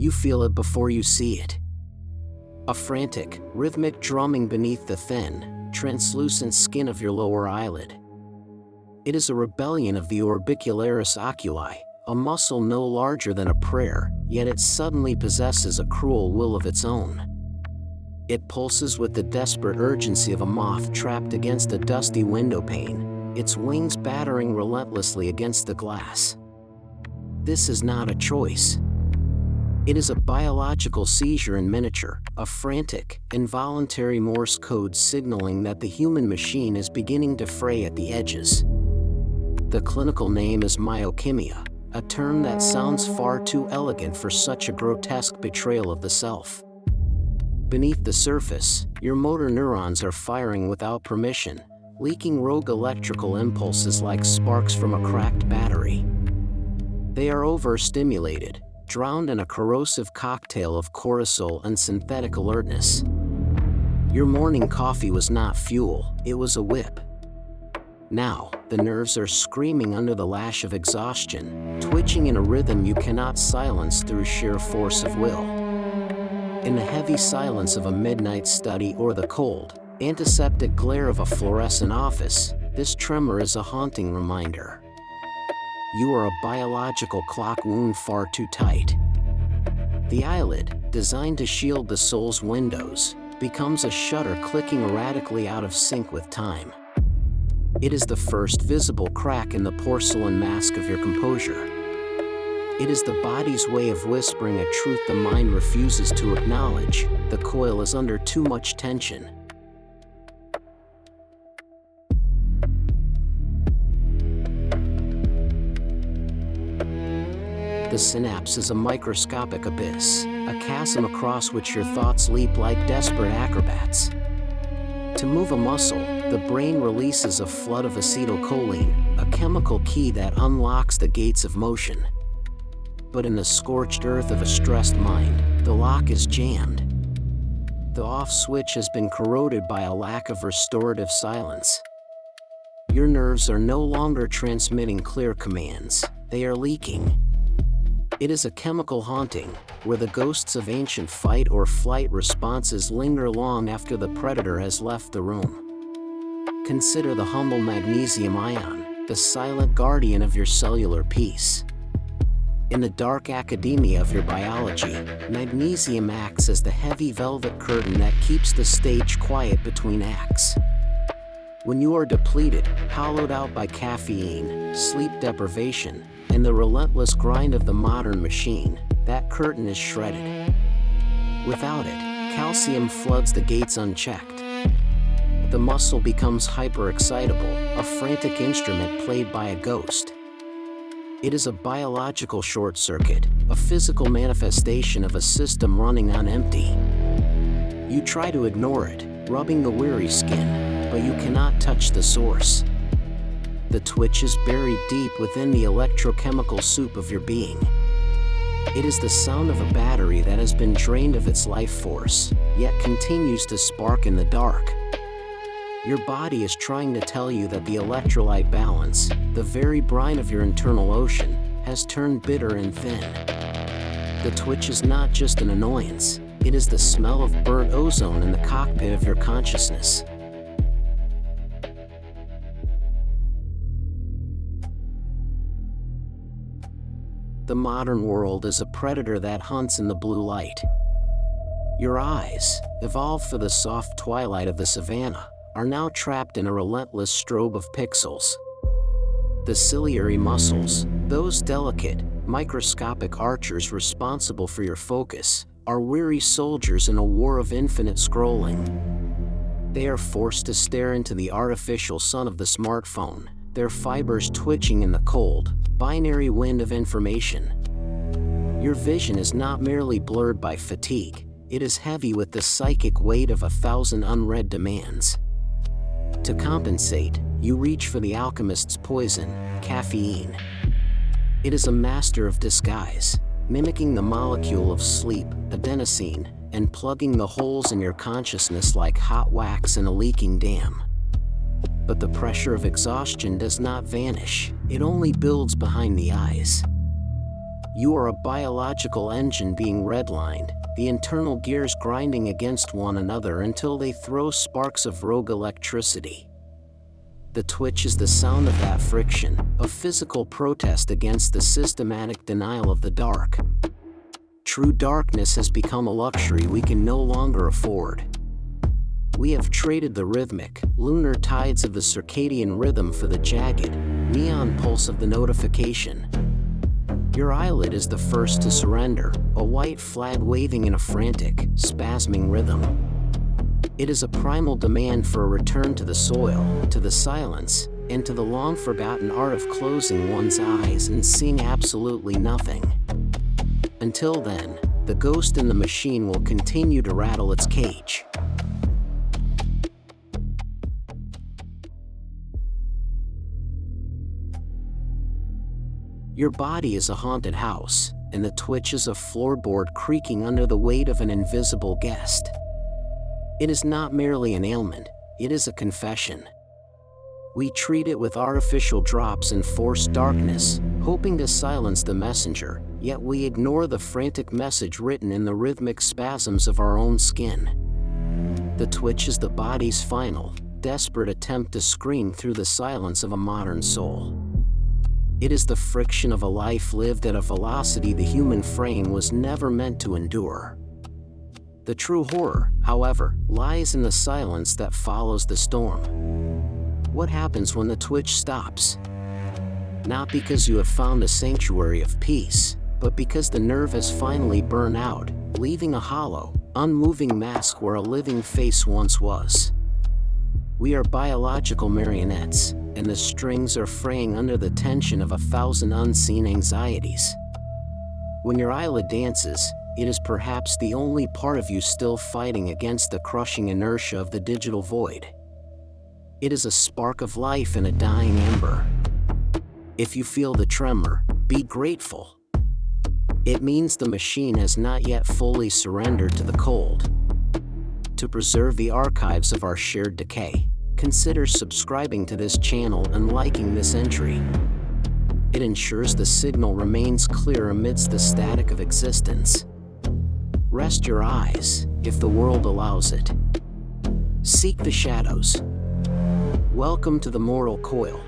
You feel it before you see it. A frantic, rhythmic drumming beneath the thin, translucent skin of your lower eyelid. It is a rebellion of the orbicularis oculi, a muscle no larger than a prayer, yet it suddenly possesses a cruel will of its own. It pulses with the desperate urgency of a moth trapped against a dusty window pane, its wings battering relentlessly against the glass. This is not a choice. It is a biological seizure in miniature, a frantic, involuntary Morse code signaling that the human machine is beginning to fray at the edges. The clinical name is myokymia, a term that sounds far too elegant for such a grotesque betrayal of the self. Beneath the surface, your motor neurons are firing without permission, leaking rogue electrical impulses like sparks from a cracked battery. They are overstimulated, drowned in a corrosive cocktail of cortisol and synthetic alertness. Your morning coffee was not fuel, it was a whip. Now, the nerves are screaming under the lash of exhaustion, twitching in a rhythm you cannot silence through sheer force of will. In the heavy silence of a midnight study or the cold, antiseptic glare of a fluorescent office, this tremor is a haunting reminder. You are a biological clock wound far too tight. The eyelid, designed to shield the soul's windows, becomes a shutter clicking erratically out of sync with time. It is the first visible crack in the porcelain mask of your composure. It is the body's way of whispering a truth the mind refuses to acknowledge. The coil is under too much tension. The synapse is a microscopic abyss, a chasm across which your thoughts leap like desperate acrobats. To move a muscle, the brain releases a flood of acetylcholine, a chemical key that unlocks the gates of motion. But in the scorched earth of a stressed mind, the lock is jammed. The off switch has been corroded by a lack of restorative silence. Your nerves are no longer transmitting clear commands, they are leaking. It is a chemical haunting, where the ghosts of ancient fight or flight responses linger long after the predator has left the room. Consider the humble magnesium ion, the silent guardian of your cellular peace. In the dark academia of your biology, magnesium acts as the heavy velvet curtain that keeps the stage quiet between acts. When you are depleted, hollowed out by caffeine, sleep deprivation, and the relentless grind of the modern machine, that curtain is shredded. Without it, calcium floods the gates unchecked. The muscle becomes hyperexcitable, a frantic instrument played by a ghost. It is a biological short circuit, a physical manifestation of a system running on empty. You try to ignore it, rubbing the weary skin, but you cannot touch the source. The twitch is buried deep within the electrochemical soup of your being. It is the sound of a battery that has been drained of its life force, yet continues to spark in the dark. Your body is trying to tell you that the electrolyte balance, the very brine of your internal ocean, has turned bitter and thin. The twitch is not just an annoyance, it is the smell of burnt ozone in the cockpit of your consciousness. The modern world is a predator that hunts in the blue light. Your eyes, evolved for the soft twilight of the savannah, are now trapped in a relentless strobe of pixels. The ciliary muscles, those delicate, microscopic archers responsible for your focus, are weary soldiers in a war of infinite scrolling. They are forced to stare into the artificial sun of the smartphone, their fibers twitching in the cold, binary wind of information. Your vision is not merely blurred by fatigue, it is heavy with the psychic weight of 1,000 unread demands. To compensate, you reach for the alchemist's poison, caffeine. It is a master of disguise, mimicking the molecule of sleep, adenosine, and plugging the holes in your consciousness like hot wax in a leaking dam. But the pressure of exhaustion does not vanish, it only builds behind the eyes. You are a biological engine being redlined, the internal gears grinding against one another until they throw sparks of rogue electricity. The twitch is the sound of that friction, a physical protest against the systematic denial of the dark. True darkness has become a luxury we can no longer afford. We have traded the rhythmic, lunar tides of the circadian rhythm for the jagged, neon pulse of the notification. Your eyelid is the first to surrender, a white flag waving in a frantic, spasming rhythm. It is a primal demand for a return to the soil, to the silence, and to the long-forgotten art of closing one's eyes and seeing absolutely nothing. Until then, the ghost in the machine will continue to rattle its cage. Your body is a haunted house, and the twitch is a floorboard creaking under the weight of an invisible guest. It is not merely an ailment, it is a confession. We treat it with artificial drops and forced darkness, hoping to silence the messenger, yet we ignore the frantic message written in the rhythmic spasms of our own skin. The twitch is the body's final, desperate attempt to scream through the silence of a modern soul. It is the friction of a life lived at a velocity the human frame was never meant to endure. The true horror, however, lies in the silence that follows the storm. What happens when the twitch stops? Not because you have found a sanctuary of peace, but because the nerve has finally burned out, leaving a hollow, unmoving mask where a living face once was. We are biological marionettes, and the strings are fraying under the tension of 1,000 unseen anxieties. When your eyelid dances, it is perhaps the only part of you still fighting against the crushing inertia of the digital void. It is a spark of life in a dying ember. If you feel the tremor, be grateful. It means the machine has not yet fully surrendered to the cold. To preserve the archives of our shared decay, consider subscribing to this channel and liking this entry. It ensures the signal remains clear amidst the static of existence. Rest your eyes, if the world allows it. Seek the shadows. Welcome to the Mortal Coil.